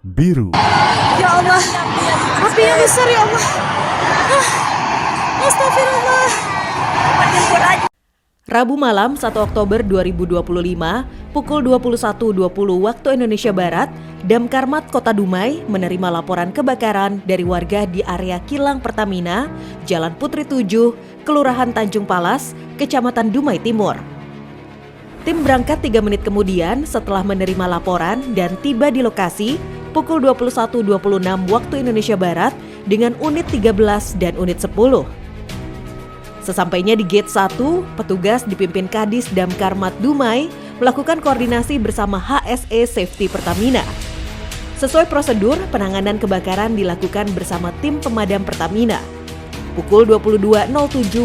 biru. Ya Allah, api yang besar ya Allah. Astagfirullah. Rabu malam 1 Oktober 2025, pukul 21.20 waktu Indonesia Barat, Damkarmat Kota Dumai menerima laporan kebakaran dari warga di area kilang Pertamina, Jalan Putri 7, Kelurahan Tanjung Palas, Kecamatan Dumai Timur. Tim berangkat 3 menit kemudian setelah menerima laporan dan tiba di lokasi pukul 21.26 waktu Indonesia Barat dengan unit 13 dan unit 10. Sesampainya di gate 1, petugas dipimpin Kadis Damkarmat Dumai melakukan koordinasi bersama HSE Safety Pertamina. Sesuai prosedur, penanganan kebakaran dilakukan bersama tim pemadam Pertamina. Pukul 22.07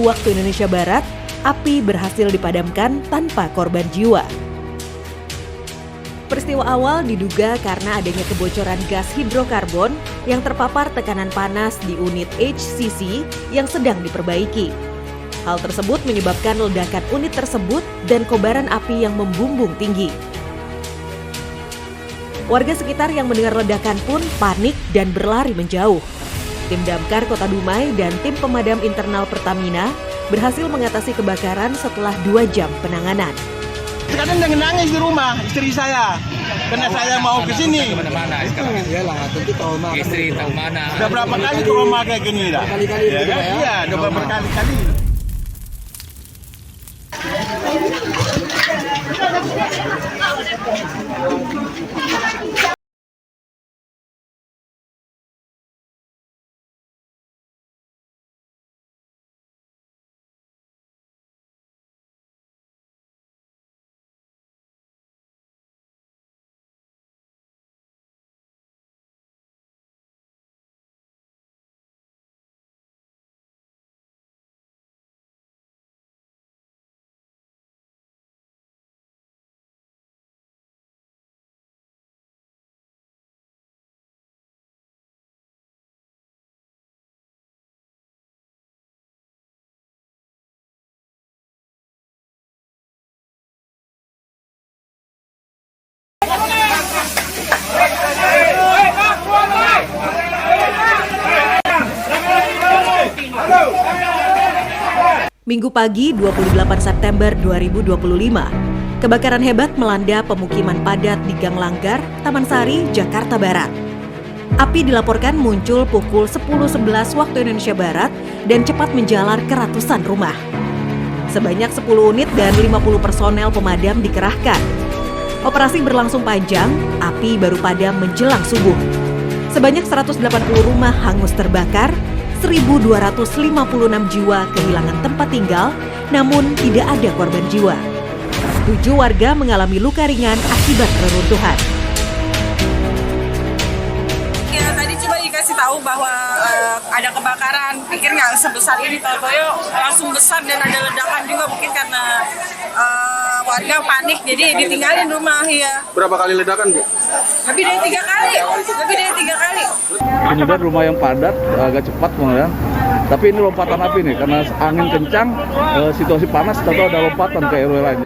waktu Indonesia Barat, api berhasil dipadamkan tanpa korban jiwa. Peristiwa awal diduga karena adanya kebocoran gas hidrokarbon yang terpapar tekanan panas di unit HCC yang sedang diperbaiki. Hal tersebut menyebabkan ledakan unit tersebut dan kobaran api yang membumbung tinggi. Warga sekitar yang mendengar ledakan pun panik dan berlari menjauh. Tim Damkar Kota Dumai dan tim pemadam internal Pertamina berhasil mengatasi kebakaran setelah 2 jam penanganan. Sekarang dengan nangis di rumah istri saya, karena saya mau ke sini. Kemana-mana sekarang? Iyalah, tentu tahu mah. Istri tahu mana? Sudah berapa kali ke rumah kayak gini dah? Berkali-kali ya? Iya, udah berkali-kali. Minggu pagi 28 September 2025, kebakaran hebat melanda pemukiman padat di Gang Langgar, Taman Sari, Jakarta Barat. Api dilaporkan muncul pukul 10.11 waktu Indonesia Barat dan cepat menjalar ke ratusan rumah. Sebanyak 10 unit dan 50 personel pemadam dikerahkan. Operasi berlangsung panjang, api baru padam menjelang subuh. Sebanyak 180 rumah hangus terbakar, 1.256 jiwa kehilangan tempat tinggal, namun tidak ada korban jiwa. 7 warga mengalami luka ringan akibat reruntuhan. Ya tadi cuma dikasih tahu bahwa ada kebakaran, pikir nggak sebesar ini, tahu-tahu langsung besar dan ada ledakan juga, mungkin karena warga panik jadi ditinggalin rumah ya. Berapa kali ledakan, Bu? Lebih dari 3 kali. Kemudian rumah yang padat agak cepat kemudian, tapi ini lompatan api nih karena angin kencang, situasi panas, tentu ada lompatan ke RW lain.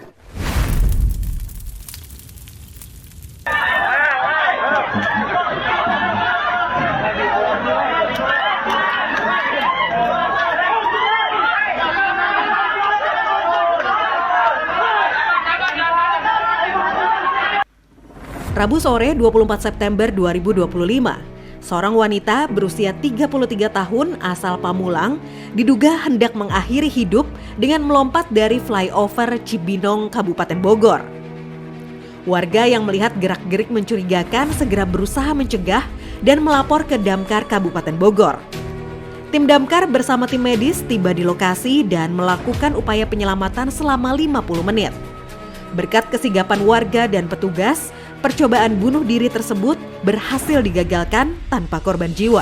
Rabu sore 24 September 2025, seorang wanita berusia 33 tahun asal Pamulang diduga hendak mengakhiri hidup dengan melompat dari flyover Cibinong, Kabupaten Bogor. Warga yang melihat gerak-gerik mencurigakan segera berusaha mencegah dan melapor ke Damkar Kabupaten Bogor. Tim Damkar bersama tim medis tiba di lokasi dan melakukan upaya penyelamatan selama 50 menit. Berkat kesigapan warga dan petugas, percobaan bunuh diri tersebut berhasil digagalkan tanpa korban jiwa.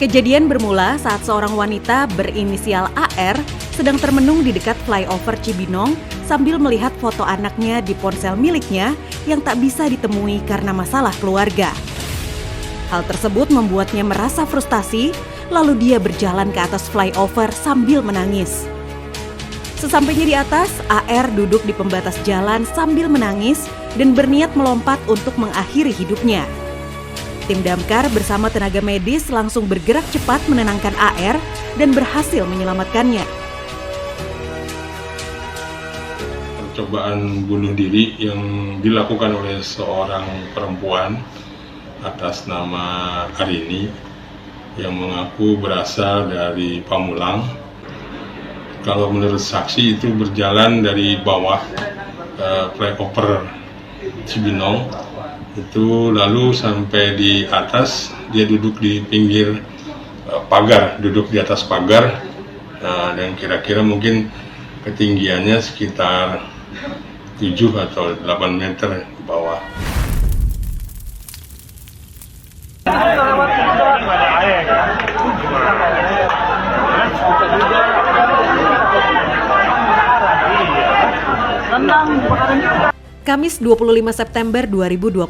Kejadian bermula saat seorang wanita berinisial AR sedang termenung di dekat flyover Cibinong sambil melihat foto anaknya di ponsel miliknya yang tak bisa ditemui karena masalah keluarga. Hal tersebut membuatnya merasa frustasi, lalu dia berjalan ke atas flyover sambil menangis. Sesampainya di atas, AR duduk di pembatas jalan sambil menangis dan berniat melompat untuk mengakhiri hidupnya. Tim damkar bersama tenaga medis langsung bergerak cepat menenangkan AR dan berhasil menyelamatkannya. Percobaan bunuh diri yang dilakukan oleh seorang perempuan atas nama Arini yang mengaku berasal dari Pamulang. Kalau menurut saksi itu berjalan dari bawah flyover Cibinong itu lalu sampai di atas, dia duduk di pinggir pagar, duduk di atas pagar, dan kira-kira mungkin ketinggiannya sekitar 7 atau 8 meter di bawah. Kamis 25 September 2025,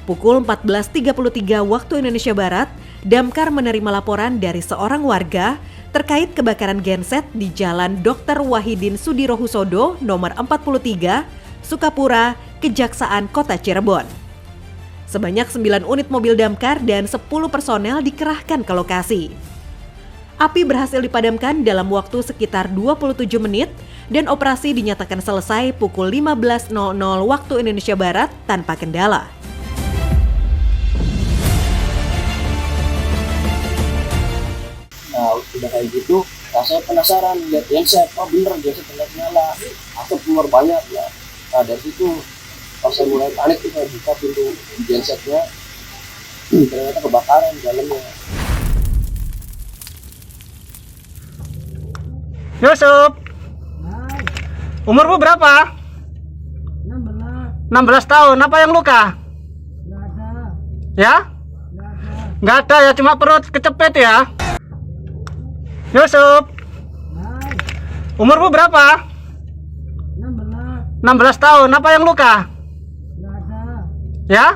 pukul 14.33 waktu Indonesia Barat, damkar menerima laporan dari seorang warga terkait kebakaran genset di Jalan Dr. Wahidin Sudirohusodo nomor 43, Sukapura, Kejaksaan Kota Cirebon. Sebanyak 9 unit mobil damkar dan 10 personel dikerahkan ke lokasi. Api berhasil dipadamkan dalam waktu sekitar 27 menit dan operasi dinyatakan selesai pukul 15.00 waktu Indonesia Barat tanpa kendala. Nah, udah kayak gitu, saya penasaran lihat genset, oh bener genset nyala, asap keluar banyak ya. Nah dari situ pas saya mulai panik tuh saya buka pintu gensetnya, ternyata kebakaran di dalamnya. Yusuf, umurmu berapa? 16 tahun. Apa yang luka? Nggak ada. Ya? Nggak ada ya, cuma perut kecepet ya. Yusuf, umurmu berapa? 16 tahun. Apa yang luka? Nggak ada. Ya?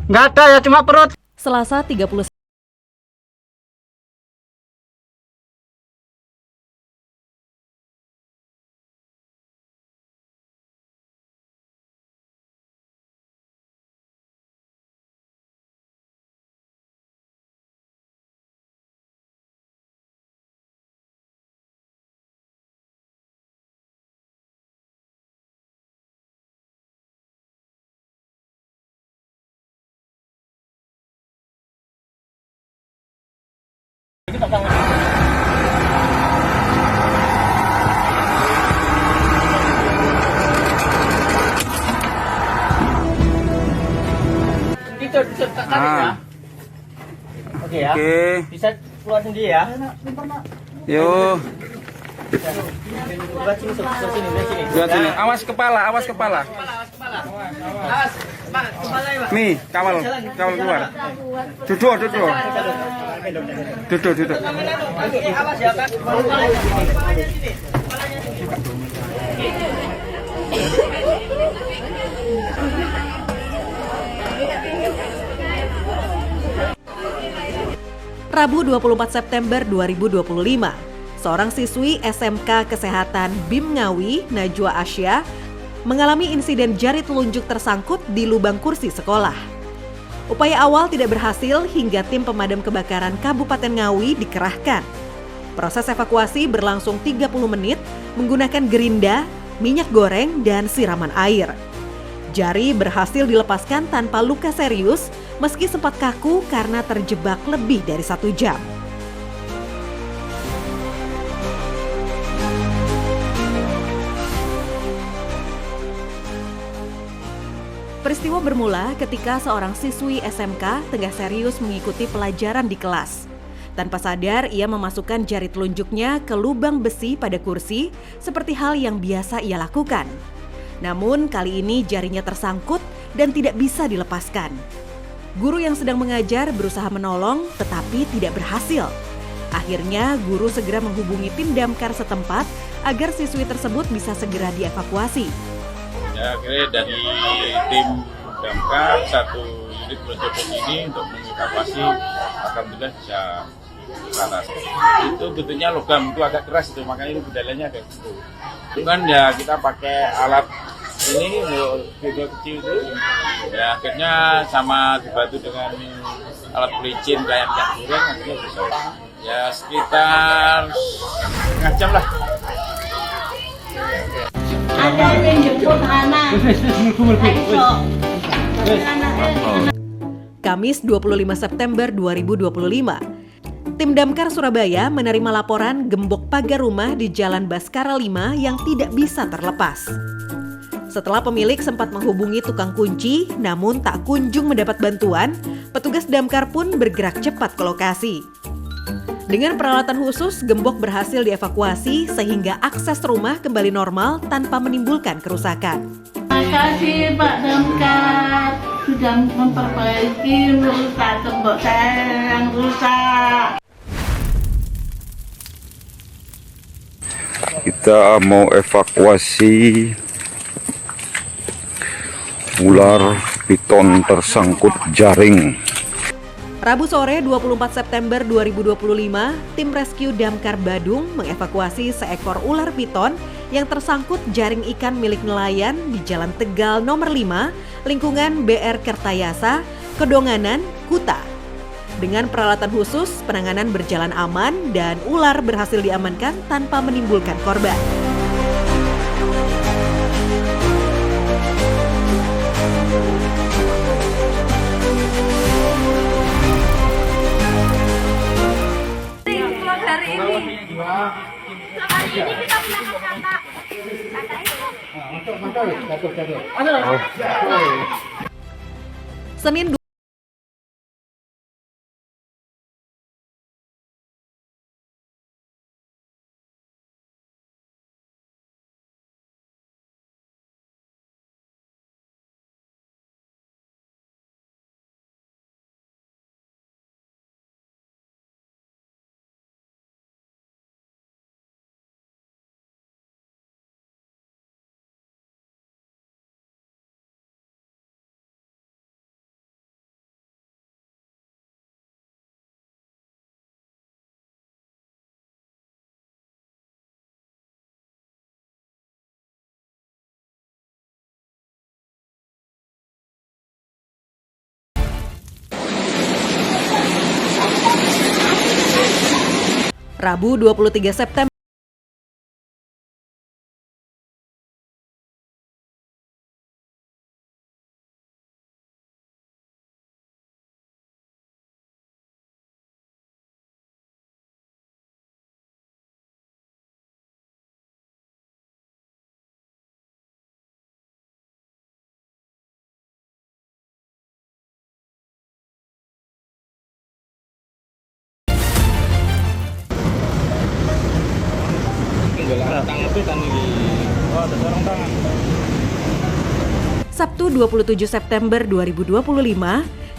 Nggak ada ya, cuma perut. Selasa 30 Oke ya. Bisa keluar sendiri ya. Yo, Buat sini, sini. buat sini. Awas kepala, awas kepala. Awas, kepala ya, Pak. Nih, kawal keluar. Duduk. Awas ya, Pak. Kepalanya sini. Rabu 24 September 2025, seorang siswi SMK Kesehatan BIM Ngawi, Najwa Asya, mengalami insiden jari telunjuk tersangkut di lubang kursi sekolah. Upaya awal tidak berhasil hingga tim pemadam kebakaran Kabupaten Ngawi dikerahkan. Proses evakuasi berlangsung 30 menit menggunakan gerinda, minyak goreng, dan siraman air. Jari berhasil dilepaskan tanpa luka serius meski sempat kaku karena terjebak lebih dari 1 jam. Peristiwa bermula ketika seorang siswi SMK tengah serius mengikuti pelajaran di kelas. Tanpa sadar, ia memasukkan jari telunjuknya ke lubang besi pada kursi seperti hal yang biasa ia lakukan. Namun kali ini jarinya tersangkut dan tidak bisa dilepaskan. Guru yang sedang mengajar berusaha menolong tetapi tidak berhasil. Akhirnya guru segera menghubungi tim damkar setempat agar siswi tersebut bisa segera dievakuasi. Ya, akhirnya dari tim damkar 1 unit mencoba ini untuk mengevakuasi, alhamdulillah bisa ke atas. Itu bentuknya logam, itu agak keras itu, makanya itu gedalanya kayak gitu. Cuman ya kita pakai alat ini video kecil itu, ya akhirnya sama dibantu dengan alat pelicin kayak minyak goreng, akhirnya bisa. Ya sekitar setengah jam lah. Ada yang jemput anak. Kamis 25 September 2025, tim Damkar Surabaya menerima laporan gembok pagar rumah di Jalan Baskara 5 yang tidak bisa terlepas. Setelah pemilik sempat menghubungi tukang kunci, namun tak kunjung mendapat bantuan, petugas damkar pun bergerak cepat ke lokasi. Dengan peralatan khusus, gembok berhasil dievakuasi sehingga akses rumah kembali normal tanpa menimbulkan kerusakan. Terima kasih Pak Damkar sudah memperbaiki rusak gembok saya yang rusak. Kita mau evakuasi ular piton tersangkut jaring. Rabu sore 24 September 2025, tim rescue Damkar Badung mengevakuasi seekor ular piton yang tersangkut jaring ikan milik nelayan di Jalan Tegal nomor 5, lingkungan BR Kertayasa, Kedonganan, Kuta. Dengan peralatan khusus, penanganan berjalan aman dan ular berhasil diamankan tanpa menimbulkan korban. Hari ini kita punya kata Senin Rabu 23 September Sabtu 27 September 2025,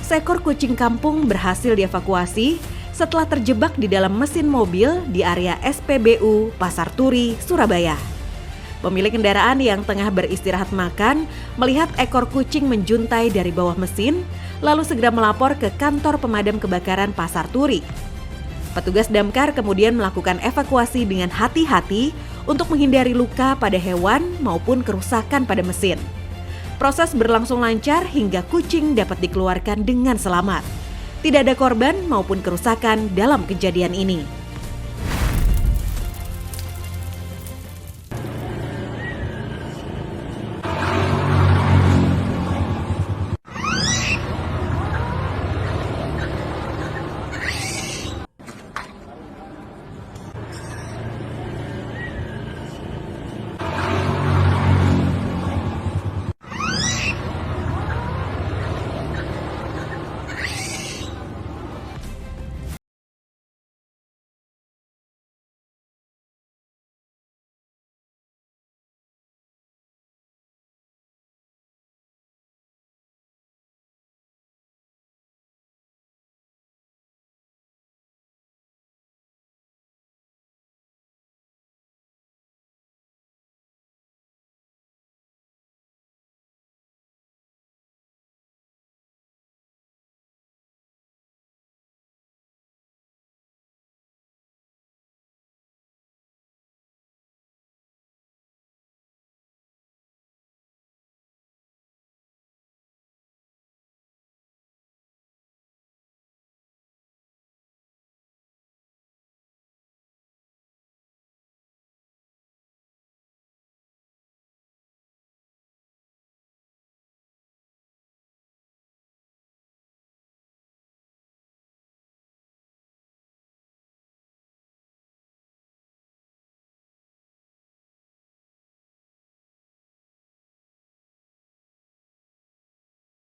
seekor kucing kampung berhasil dievakuasi setelah terjebak di dalam mesin mobil di area SPBU Pasar Turi, Surabaya. Pemilik kendaraan yang tengah beristirahat makan melihat ekor kucing menjuntai dari bawah mesin, lalu segera melapor ke kantor pemadam kebakaran Pasar Turi. Petugas damkar kemudian melakukan evakuasi dengan hati-hati untuk menghindari luka pada hewan maupun kerusakan pada mesin. Proses berlangsung lancar hingga kucing dapat dikeluarkan dengan selamat. Tidak ada korban maupun kerusakan dalam kejadian ini.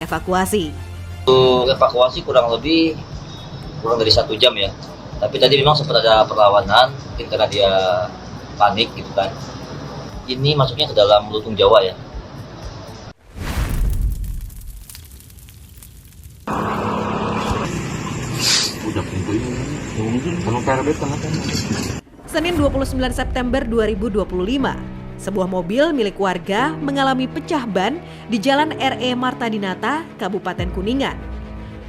evakuasi. Untuk evakuasi kurang dari 1 jam ya. Tapi tadi memang sempat ada perlawanan, mungkin karena dia panik gitu kan. Ini masuknya ke dalam lutung Jawa ya. Senin 29 September 2025, sebuah mobil milik warga mengalami pecah ban di Jalan RE Marta Dinata, Kabupaten Kuningan.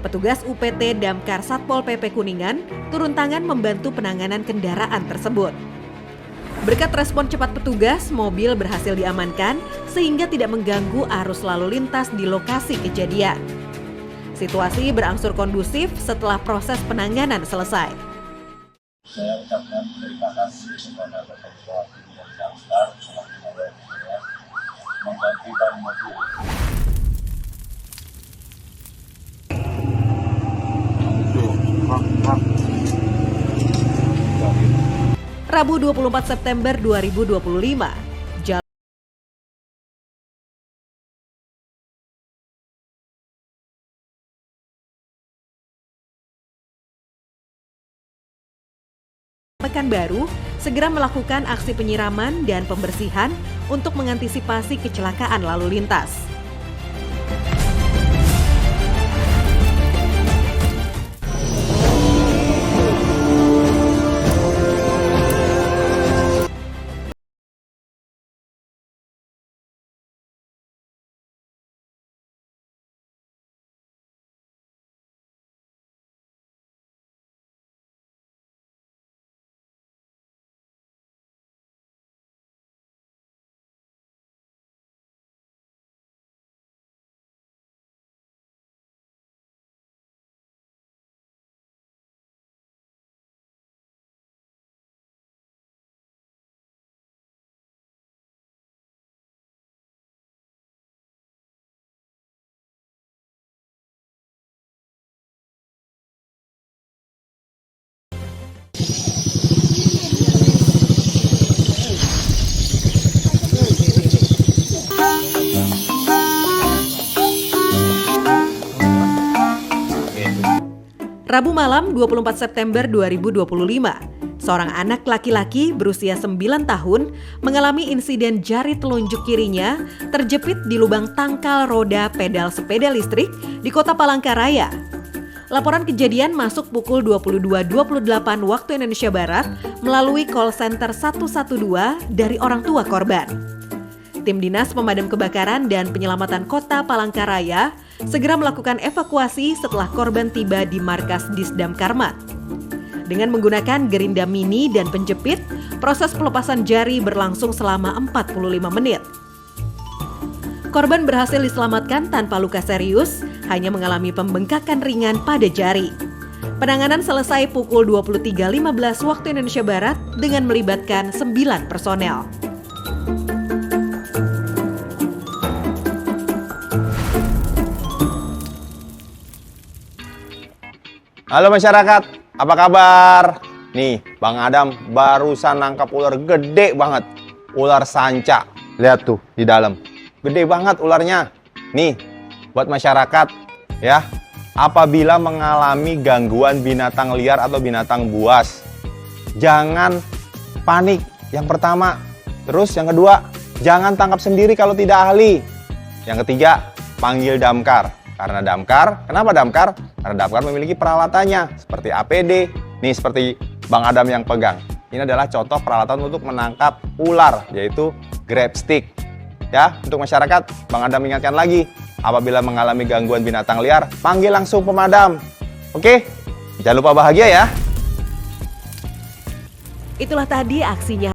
Petugas UPT Damkar Satpol PP Kuningan turun tangan membantu penanganan kendaraan tersebut. Berkat respon cepat petugas, mobil berhasil diamankan sehingga tidak mengganggu arus lalu lintas di lokasi kejadian. Situasi berangsur kondusif setelah proses penanganan selesai. Saya ucapkan terima kasih kepada Bapak Bupati dan Damkar telah menggantikan mobil. Rabu 24 September 2025, Pekanbaru segera melakukan aksi penyiraman dan pembersihan untuk mengantisipasi kecelakaan lalu lintas. Rabu malam 24 September 2025, seorang anak laki-laki berusia 9 tahun mengalami insiden jari telunjuk kirinya terjepit di lubang tangkal roda pedal sepeda listrik di Kota Palangkaraya. Laporan kejadian masuk pukul 22.28 waktu Indonesia Barat melalui call center 112 dari orang tua korban. Tim Dinas Pemadam Kebakaran dan Penyelamatan Kota Palangkaraya segera melakukan evakuasi setelah korban tiba di markas Disdam Karmat. Dengan menggunakan gerinda mini dan penjepit, proses pelepasan jari berlangsung selama 45 menit. Korban berhasil diselamatkan tanpa luka serius, hanya mengalami pembengkakan ringan pada jari. Penanganan selesai pukul 23.15 waktu Indonesia Barat dengan melibatkan 9 personel. Halo masyarakat, apa kabar? Nih, Bang Adam barusan nangkap ular gede banget. Ular sanca. Lihat tuh di dalam. Gede banget ularnya. Nih, buat masyarakat ya, apabila mengalami gangguan binatang liar atau binatang buas, jangan panik. Yang pertama. Terus yang kedua, jangan tangkap sendiri kalau tidak ahli. Yang ketiga, panggil damkar. Karena damkar, kenapa damkar? Karena damkar memiliki peralatannya seperti APD, nih seperti Bang Adam yang pegang. Ini adalah contoh peralatan untuk menangkap ular, yaitu grab stick. Ya, untuk masyarakat, Bang Adam ingatkan lagi, apabila mengalami gangguan binatang liar, panggil langsung pemadam. Oke, jangan lupa bahagia ya. Itulah tadi aksinya.